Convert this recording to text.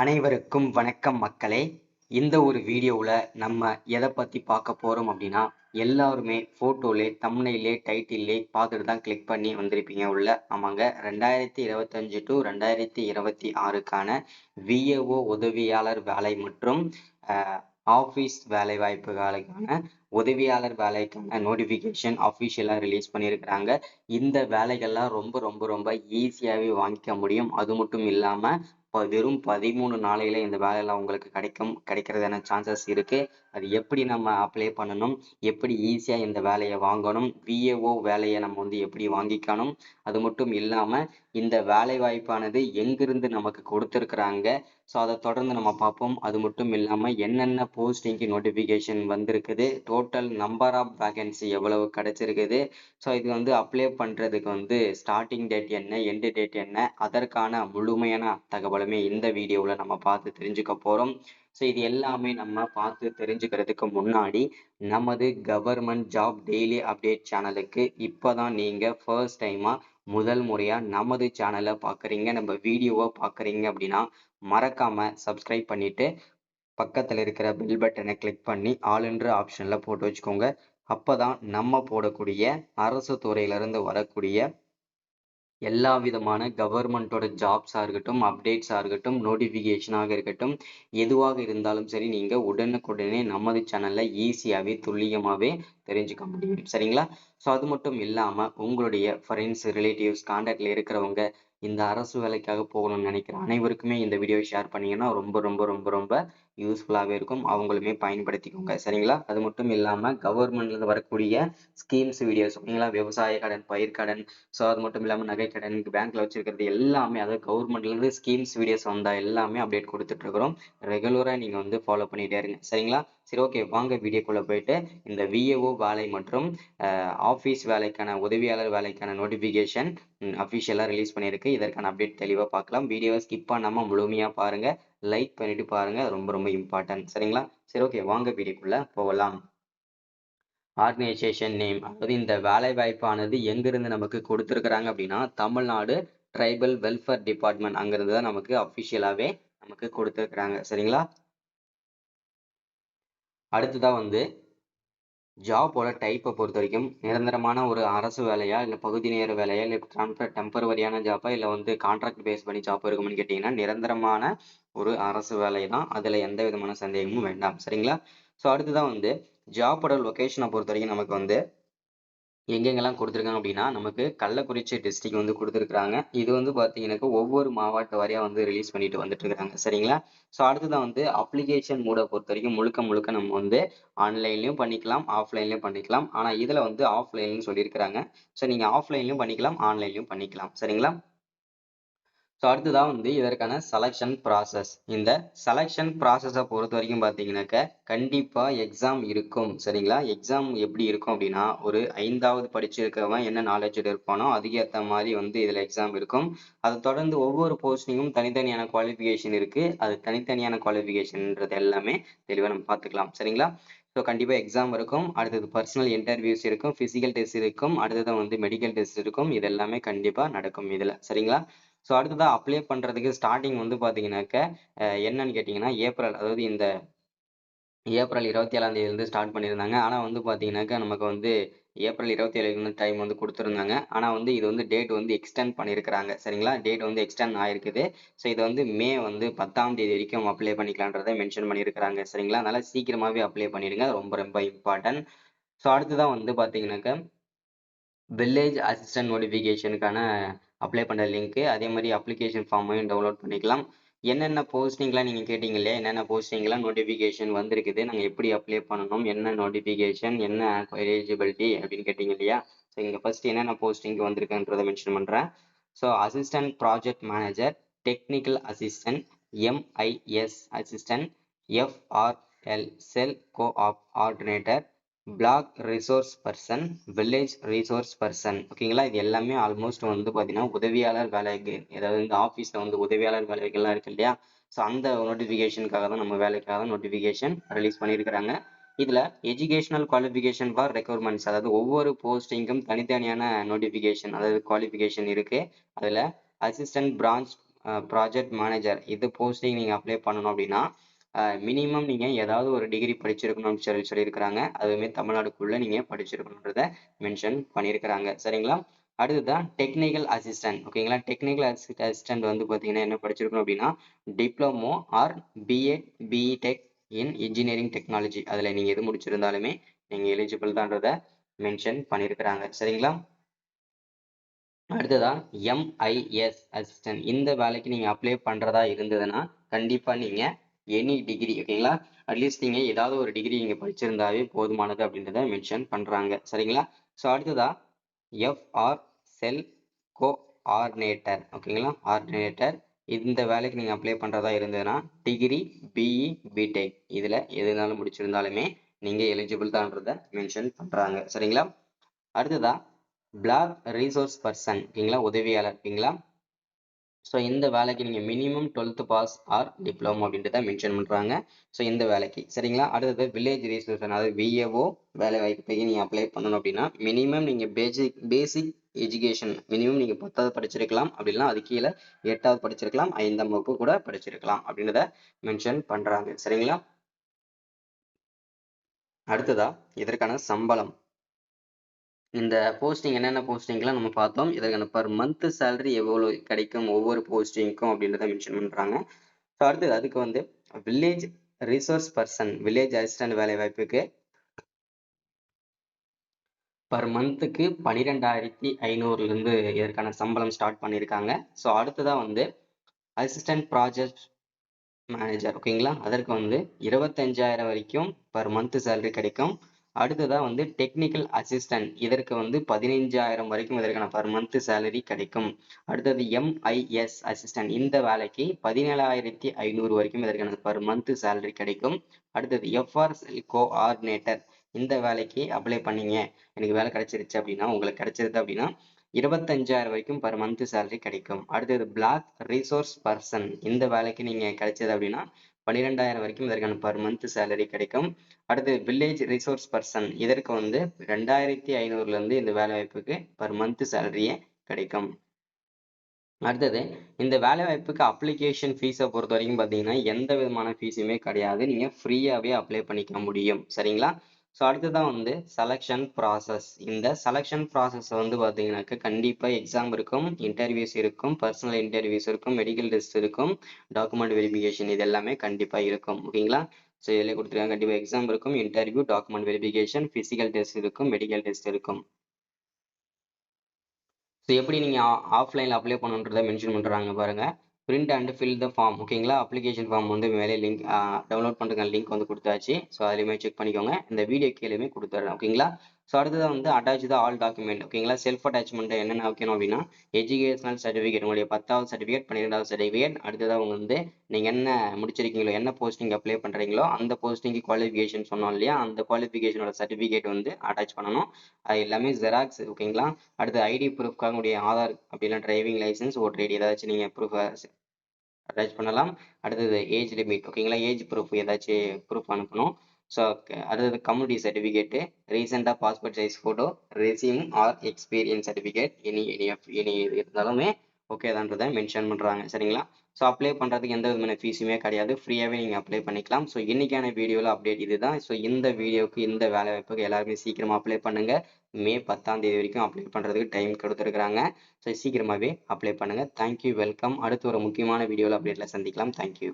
அனைவருக்கும் வணக்கம் மக்களே. இந்த ஒரு வீடியோவில் நம்ம எதை பற்றி பார்க்க போகிறோம் அப்படின்னா, எல்லாருமே ஃபோட்டோலே தம்ப்நெயிலே டைட்டில்லே பார்த்துட்டு தான் கிளிக் பண்ணி வந்திருப்பீங்க உள்ள. ஆமாங்க, 2025 டு 2026க்கான விஏஓ உதவியாளர் வேலை மற்றும் ஆஃபீஸ் வேலை வாய்ப்புகளுக்கான உதவியாளர் வேலைக்கான நோட்டிஃபிகேஷன் அஃபிஷியலாக ரிலீஸ் பண்ணியிருக்கிறாங்க. இந்த வேலைகள்லாம் ரொம்ப ரொம்ப ரொம்ப ஈஸியாகவே வாங்கிக்க முடியும். அது மட்டும் இல்லாமல் வெறும் 13 நாளையில இந்த வேலையெல்லாம் உங்களுக்கு கிடைக்கிறதான சான்சஸ் இருக்கு. அது எப்படி நம்ம அப்ளை பண்ணணும், எப்படி ஈஸியா இந்த வேலையை வாங்கணும், விஏஓ வேலையை நம்ம வந்து எப்படி வாங்கிக்கணும், அது மட்டும் இல்லாம இந்த வேலை வாய்ப்பானது எங்கிருந்து நமக்கு கொடுத்துருக்குறாங்க, ஸோ அதை தொடர்ந்து நம்ம பார்ப்போம். அது மட்டும் இல்லாம என்னென்ன போஸ்டிங்க்கு நோட்டிஃபிகேஷன் வந்திருக்குது, டோட்டல் நம்பர் ஆஃப் வேகன்சி எவ்வளவு கிடைச்சிருக்குது, ஸோ இது வந்து அப்ளை பண்றதுக்கு வந்து ஸ்டார்டிங் டேட் என்ன, எண்டு டேட் என்ன, அதற்கான முழுமையான தகவலுமே இந்த வீடியோவில் நம்ம பார்த்து தெரிஞ்சுக்க போறோம். ஸோ இது எல்லாமே நம்ம பார்த்து தெரிஞ்சுக்கிறதுக்கு முன்னாடி நமது கவர்மெண்ட் ஜாப் டெய்லி அப்டேட் சேனலுக்கு இப்போதான் நீங்க ஃபர்ஸ்ட் டைமா முதல் முறையா நமது சேனலை பார்க்குறீங்க, நம்ம வீடியோவை பார்க்குறீங்க அப்படின்னா மறக்காம சப்ஸ்கிரைப் பண்ணிட்டு பக்கத்தில் இருக்கிற பெல் பட்டனை கிளிக் பண்ணி ஆளுன்ற ஆப்ஷன்ல போட்டு வச்சுக்கோங்க. அப்பதான் நம்ம போடக்கூடிய அரசு துறையிலிருந்து வரக்கூடிய எல்லா விதமான கவர்மெண்ட்டோட ஜாப்ஸாக இருக்கட்டும், அப்டேட்ஸாக இருக்கட்டும், நோட்டிஃபிகேஷனாக இருக்கட்டும், எதுவாக இருந்தாலும் சரி நீங்கள் உடனுக்குடனே நமது சேனலில் ஈஸியாகவே துல்லியமாகவே தெரிஞ்சுக்க முடியும். சரிங்களா? ஸோ அது மட்டும் இல்லாமல் உங்களுடைய ஃப்ரெண்ட்ஸ், ரிலேட்டிவ்ஸ், கான்டாக்டில் இருக்கிறவங்க இந்த அரசு வேலைக்காக போகணும்னு நினைக்கிற அனைவருக்குமே இந்த வீடியோவை ஷேர் பண்ணீங்கன்னா ரொம்ப ரொம்ப ரொம்ப ரொம்ப யூஸ்ஃபுல்லாகவே இருக்கும். அவங்களுமே பயன்படுத்திக்கோங்க. சரிங்களா? அது மட்டும் இல்லாமல் கவர்மெண்ட்லேருந்து வரக்கூடிய ஸ்கீம்ஸ் வீடியோஸ், ஓகேங்களா? விவசாய கடன், பயிர்க்கடன், ஸோ அது மட்டும் இல்லாமல் நகைக்கடன், பேங்க்ல வச்சிருக்கிறது எல்லாமே, அதாவது கவர்மெண்ட்லேருந்து ஸ்கீம்ஸ் வீடியோஸ் வந்தால் எல்லாமே அப்டேட் கொடுத்துட்டு இருக்கிறோம். ரெகுலராக நீங்கள் வந்து ஃபாலோ பண்ணிட்டே இருங்க. சரிங்களா? சரி, ஓகே, வாங்க வீடியோக்குள்ளே போயிட்டு இந்த விஏஓ வேலை மற்றும் ஆஃபீஸ் வேலைக்கான உதவியாளர் வேலைக்கான நோட்டிஃபிகேஷன் அஃபிஷியலாக ரிலீஸ் பண்ணியிருக்கு. இதற்கான அப்டேட் தெளிவாக பார்க்கலாம். வீடியோவை ஸ்கிப் பண்ணாமல் முழுமையாக பாருங்க, லைக் பண்ணிட்டு பாருங்க, ரொம்ப ரொம்ப இம்பார்ட்டன்ட். சரிங்களா? சரி, ஓகே, வாங்க வீடியோக்குள்ளே போகலாம். ஆர்கனைசேஷன் நேம், அதாவது இந்த வேலை வாய்ப்பானது எங்கிருந்து நமக்கு கொடுத்துருக்குறாங்க அப்படின்னா, தமிழ்நாடு ட்ரைபல் வெல்ஃபேர் டிபார்ட்மெண்ட் அங்கிருந்து தான் நமக்கு அஃபிஷியலாகவே நமக்கு கொடுத்துருக்குறாங்க. சரிங்களா? அடுத்ததான் வந்து ஜாபோட டைப்பை பொறுத்த வரைக்கும் நிரந்தரமான ஒரு அரசு வேலையா, இல்லை பகுதி நேர வேலையா, இல்லை டெம்பரவரியான ஜாப்பா, இல்லை வந்து கான்ட்ராக்ட் பேஸ் பண்ணி ஜாப் இருக்கும்னு கேட்டிங்கன்னா நிரந்தரமான ஒரு அரசு வேலை தான். அதில் எந்த விதமான சந்தேகமும் வேண்டாம். சரிங்களா? ஸோ அடுத்ததான் வந்து ஜாப்போட லொக்கேஷனை பொறுத்த வரைக்கும் நமக்கு வந்து எங்கெங்கெல்லாம் கொடுத்துருக்காங்க அப்படின்னா, நமக்கு கள்ளக்குறிச்சி டிஸ்ட்ரிக்ட் வந்து கொடுத்துருக்காங்க. இது வந்து பார்த்தீங்கன்னாக்கா ஒவ்வொரு மாவட்ட வாரியாக வந்து ரிலீஸ் பண்ணிட்டு வந்துட்டு இருக்காங்க. சரிங்களா? ஸோ அடுத்ததான் வந்து அப்ளிகேஷன் மோட பொறுத்த வரைக்கும் முழுக்க முழுக்க நம்ம வந்து ஆன்லைன்லையும் பண்ணிக்கலாம், ஆஃப்லைன்லையும் பண்ணிக்கலாம். ஆனால் இதில் வந்து ஆஃப்லைன்னு சொல்லியிருக்கிறாங்க. ஸோ நீங்கள் ஆஃப்லைன்லையும் பண்ணிக்கலாம், ஆன்லைன்லையும் பண்ணிக்கலாம். சரிங்களா? ஸோ அடுத்ததான் வந்து இதற்கான செலெக்ஷன் ப்ராசஸ். இந்த செலெக்ஷன் ப்ராசஸை பொறுத்த வரைக்கும் பார்த்தீங்கன்னாக்க கண்டிப்பாக எக்ஸாம் இருக்கும். சரிங்களா? எக்ஸாம் எப்படி இருக்கும் அப்படின்னா, ஒரு 5வது படிச்சிருக்கிறவன் என்ன நாலேஜ் இருப்பானோ அதுக்கேற்ற மாதிரி வந்து இதில் எக்ஸாம் இருக்கும். அதை தொடர்ந்து ஒவ்வொரு போஸ்டிங்கும் தனித்தனியான குவாலிஃபிகேஷன் இருக்கு. அது தனித்தனியான குவாலிஃபிகேஷன்ன்றது எல்லாமே தெளிவாக நம்ம பார்த்துக்கலாம். சரிங்களா? ஸோ கண்டிப்பாக எக்ஸாம் இருக்கும். அடுத்தது பர்சனல் இன்டர்வியூஸ் இருக்கும், ஃபிசிக்கல் டெஸ்ட் இருக்கும், அடுத்தது வந்து மெடிக்கல் டெஸ்ட் இருக்கும். இது எல்லாமே கண்டிப்பாக நடக்கும் இதில். சரிங்களா? ஸோ அடுத்ததாக அப்ளை பண்ணுறதுக்கு ஸ்டார்டிங் வந்து பார்த்தீங்கன்னாக்க என்னன்னு கேட்டிங்கன்னா ஏப்ரல், அதாவது இந்த ஏப்ரல் 27ஆம் தேதியிலேருந்து ஸ்டார்ட் பண்ணியிருந்தாங்க. ஆனால் வந்து பார்த்தீங்கன்னாக்கா நமக்கு வந்து ஏப்ரல் 27 டைம் வந்து கொடுத்துருந்தாங்க. ஆனால் வந்து இது வந்து டேட் வந்து எக்ஸ்டெண்ட் பண்ணியிருக்கிறாங்க. சரிங்களா? டேட் வந்து எக்ஸ்டெண்ட் ஆயிருக்குது. ஸோ இதை வந்து மே வந்து 10ஆம் தேதி வரைக்கும் அப்ளை பண்ணிக்கலான்றதை மென்ஷன் பண்ணியிருக்கிறாங்க. சரிங்களா? அதனால் சீக்கிரமாகவே அப்ளை பண்ணிடுங்க, ரொம்ப ரொம்ப இம்பார்ட்டன்ட். ஸோ அடுத்ததான் வந்து பார்த்தீங்கன்னாக்கா வில்லேஜ் அசிஸ்டன்ட் நோட்டிஃபிகேஷனுக்கான அப்ளை பண்ணுற லிங்க்கு, அதே மாதிரி அப்ளிகேஷன் ஃபார்மையும் டவுன்லோட் பண்ணிக்கலாம். என்னென்ன போஸ்டிங்லாம் நீங்கள் கேட்டிங்க இல்லையா, என்னென்ன போஸ்டிங்லாம் நோட்டிஃபிகேஷன் வந்திருக்குது, நாங்கள் எப்படி அப்ளை பண்ணணும், என்ன நோட்டிஃபிகேஷன், என்ன எலிஜிபிலிட்டி அப்படின்னு கேட்டிங்க இல்லையா. ஸோ இங்கே ஃபர்ஸ்ட் என்னென்ன போஸ்டிங் வந்திருக்குன்றதை மென்ஷன் பண்ணுறேன். So assistant project manager, technical assistant, MIS assistant, FRL cell coordinator, block resource person, village resource person. ஓகேங்களா? இது எல்லாமே ஆல்மோஸ்ட் வந்து பார்த்தீங்கன்னா உதவியாளர் வேலைக்கு, ஏதாவது இந்த ஆஃபீஸில் வந்து உதவியாளர் வேலைகள்லாம் இருக்கு இல்லையா, ஸோ அந்த நோட்டிஃபிகேஷனுக்காக தான், நம்ம வேலைக்காக தான் நோட்டிஃபிகேஷன் ரிலீஸ் பண்ணியிருக்கிறாங்க. இதில் எஜுகேஷனல் குவாலிஃபிகேஷன் ஃபார் ரெக்யர்மெண்ட்ஸ், அதாவது ஒவ்வொரு போஸ்டிங்கும் தனித்தனியான நோட்டிஃபிகேஷன், அதாவது குவாலிஃபிகேஷன் இருக்குது. அதில் அசிஸ்டன்ட் பிரான்ச் ப்ராஜெக்ட் மேனேஜர் இது போஸ்டிங் நீங்கள் அப்ளை பண்ணணும் அப்படின்னா மினிமம் நீங்கள் ஏதாவது ஒரு டிகிரி படிச்சிருக்கணும்னு சொல்லியிருக்கிறாங்க. அதுவுமே தமிழ்நாடுக்குள்ளே நீங்கள் படிச்சிருக்கணுன்றத மென்ஷன் பண்ணியிருக்கிறாங்க. சரிங்களா? அடுத்ததான் டெக்னிக்கல் அசிஸ்டன்ட். ஓகேங்களா? டெக்னிக்கல் அசிஸ்டன்ட் வந்து பார்த்தீங்கன்னா என்ன படிச்சிருக்கணும் அப்படின்னா diploma or BEd BE tech in engineering technology அதில் நீங்கள் எது முடிச்சிருந்தாலுமே நீங்கள் எலிஜிபிள் தான்றத மென்ஷன் பண்ணியிருக்கிறாங்க. சரிங்களா? அடுத்ததா எம்ஐஎஸ் அசிஸ்டன்ட். இந்த வேலைக்கு நீங்க அப்ளை பண்றதா இருந்ததுன்னா கண்டிப்பா நீங்க எனி டிகிரி ஓகேங்களா, அட்லீஸ்ட் நீங்க ஏதாவது ஒரு டிகிரி நீங்க படிச்சிருந்தாவே போதுமானது அப்படின்றத மென்ஷன் பண்றாங்க. சரிங்களா? ஸோ அடுத்ததா எஃப்ஆர் செல் கோஆர்டினேட்டர். ஓகேங்களா? ஆர்டினேட்டர். இந்த வேலைக்கு நீங்க அப்ளை பண்றதா இருந்ததுன்னா டிகிரி பிஇ பிடெக் இதுல எதுனாலும் முடிச்சிருந்தாலுமே நீங்க எலிஜிபிள் தான்றத மென்ஷன் பண்றாங்க. சரிங்களா? அடுத்ததா பிளாக் ரிசோர்ஸ் பர்சன். ஓகேங்களா? உதவியாளர். ஓகேங்களா? ஸோ இந்த வேலைக்கு நீங்கள் minimum 12th pass or diploma அப்படின்றத மென்ஷன் பண்ணுறாங்க. ஸோ இந்த வேலைக்கு. சரிங்களா? அடுத்தது வில்லேஜ் ரிசோர்ஸ் அதாவது விஏஓ வேலை வாய்ப்புக்கு நீங்கள் அப்ளை பண்ணணும் அப்படின்னா மினிமம் நீங்கள் பேசிக் எஜுகேஷன் மினிமம் நீங்கள் 10வது படிச்சிருக்கலாம். அப்படின்னா அது கீழே 8வது படிச்சிருக்கலாம், 5ஆம் வகுப்பு கூட படிச்சிருக்கலாம் அப்படின்றத மென்ஷன் பண்ணுறாங்க. சரிங்களா? அடுத்ததா இதற்கான சம்பளம். இந்த போஸ்டிங் என்னென்ன போஸ்டிங்லாம் நம்ம பார்த்தோம். இதற்கான பர் மந்த் சேலரி எவ்வளோ கிடைக்கும் ஒவ்வொரு போஸ்டிங்க்கும் அப்படின்றத மென்ஷன் பண்ணுறாங்க. ஸோ அடுத்தது அதுக்கு வந்து village resource person village assistant வேலை வாய்ப்புக்கு பர் மந்த்துக்கு 12,500லேருந்து இதற்கான சம்பளம் ஸ்டார்ட் பண்ணியிருக்காங்க. ஸோ அடுத்ததாக வந்து அசிஸ்டன்ட் ப்ராஜெக்ட் மேனேஜர். ஓகேங்களா? அதற்கு வந்து 25,000 வரைக்கும் பர் மந்த் சேலரி கிடைக்கும். அடுத்ததா வந்து டெக்னிக்கல் அசிஸ்டன்ட் இதற்கு வந்து 15,000 வரைக்கும் இதற்கான பர் மந்த் சேலரி கிடைக்கும். அடுத்தது எம்ஐஎஸ் அசிஸ்டன்ட் இந்த வேலைக்கு 17,500 வரைக்கும் இதற்கான பர் மந்த் சேலரி கிடைக்கும். அடுத்தது எஃப்ஆர்எல் கோஆர்டினேட்டர் இந்த வேலைக்கு அப்ளை பண்ணீங்க, எனக்கு வேலை கிடைச்சிருச்சு அப்படின்னா உங்களுக்கு கிடைச்சிருது அப்படின்னா 25,000 வரைக்கும் பர் மந்த் சேலரி கிடைக்கும். அடுத்தது பிளாக் ரிசோர்ஸ் பர்சன் இந்த வேலைக்கு நீங்க கிடைச்சது அப்படின்னா 12,000 வரைக்கும் இதற்கான பர் மந்த் சேலரி கிடைக்கும். அடுத்து வில்லேஜ் ரிசோர்ஸ் பர்சன் இதற்கு வந்து 2,500ல இருந்து இந்த வேலை வாய்ப்புக்கு பர் மந்த் சேலரியே கிடைக்கும். அடுத்தது இந்த வேலை வாய்ப்புக்கு அப்ளிகேஷன் ஃபீஸை பொறுத்த வரைக்கும் பார்த்தீங்கன்னா எந்த விதமான ஃபீஸுமே கிடையாது. நீங்க ஃப்ரீயாவே அப்ளை பண்ணிக்க முடியும். சரிங்களா? ஸோ அடுத்ததான் வந்து செலக்ஷன் ப்ராசஸ். இந்த செலக்ஷன் ப்ராசஸ் வந்து பார்த்தீங்கன்னாக்க கண்டிப்பா எக்ஸாம் இருக்கும், இன்டர்வியூஸ் இருக்கும், பர்சனல் இன்டர்வியூஸ் இருக்கும், மெடிக்கல் டெஸ்ட் இருக்கும், டாக்குமெண்ட் வெரிஃபிகேஷன் இது எல்லாமே கண்டிப்பா இருக்கும். ஓகேங்களா? ஸோ இதில் கொடுத்துருக்காங்க கண்டிப்பா எக்ஸாம் இருக்கும், interview, document verification, physical test இருக்கும், மெடிக்கல் டெஸ்ட் இருக்கும். ஸோ எப்படி நீங்கள் ஆஃப்லைனில் அப்ளை பண்ணணுன்றதை மென்ஷன் பண்ணுறாங்க பாருங்க. Print and fill the form. ஓகேங்களா? அப்ளிகேஷன் ஃபார்ம் வந்து மேலே லிங்க் டவுன்லோட் பண்ணுறதுக்கான லிங்க் வந்து கொடுத்தாச்சு. ஸோ அதுலேயுமே செக் பண்ணிக்கோங்க. இந்த வீடியோ கீழேயுமே கொடுத்துட்றேன். ஓகேங்களா? ஸோ அடுத்தது வந்து அட்டாச் த ஆல் டாக்குமெண்ட். ஓகேங்களா? செல்ஃப் அட்டாச்மெண்ட் என்னென்ன வைக்கணும் அப்படின்னா எஜுகேஷனல் சர்டிஃபிகேட் உங்களுடைய 10வது சர்டிஃபிகேட், 12வது சர்டிஃபிகேட், அடுத்ததாக அவங்க வந்து நீங்கள் என்ன முடிச்சிருக்கீங்களோ என்ன போஸ்டிங் அப்ளை பண்ணுறீங்களோ அந்த போஸ்டிங்கு குவாலிஃபிகேஷன் சொன்னோம் இல்லையா, அந்த குவாலிஃபிகேஷனோட சர்டிஃபிகேட் வந்து அட்டாச் பண்ணணும். அது எல்லாமே ஜெராக்ஸ். ஓகேங்களா? அடுத்து ஐடி ப்ரூஃப்காக உங்களுடைய ஆதார் அப்படிலாம் டிரைவிங் லைசன்ஸ், ஓட்டர் ஐடி ஏதாச்சும் நீங்கள் ப்ரூஃப் அட்டாச் பண்ணலாம். அடுத்தது ஏஜ் லிமிட். ஓகேங்களா? ஏஜ் ப்ரூஃப் ஏதாச்சும் ப்ரூஃப் அனுப்பணும். ஸோ அடுத்தது கம்யூனிட்டி சர்டிஃபிகேட்டு, ரீசெண்டாக passport size photo, resume or experience certificate any இருந்தாலுமே ஓகே தான்றதை மென்ஷன் பண்ணுறாங்க. சரிங்களா? ஸோ அப்ளை பண்ணுறதுக்கு எந்த விதமான ஃபீஸுமே கிடையாது. ஃப்ரீயாகவே நீங்கள் அப்ளை பண்ணிக்கலாம். ஸோ இன்னைக்கான வீடியோவில் அப்டேட் இதுதான். ஸோ இந்த வீடியோக்கு இந்த வேலை வாய்ப்புக்கு எல்லாருமே சீக்கிரமாக அப்ளை பண்ணுங்க. மே 10ஆம் தேதி வரைக்கும் அப்ளை பண்ணுறதுக்கு டைம் கொடுத்துருக்குறாங்க. ஸோ சீக்கிரமாகவே அப்ளை பண்ணுங்கள். Thank you, welcome. அடுத்து ஒரு முக்கியமான வீடியோவில் அப்டேட்டில் சந்திக்கலாம். தேங்க்யூ.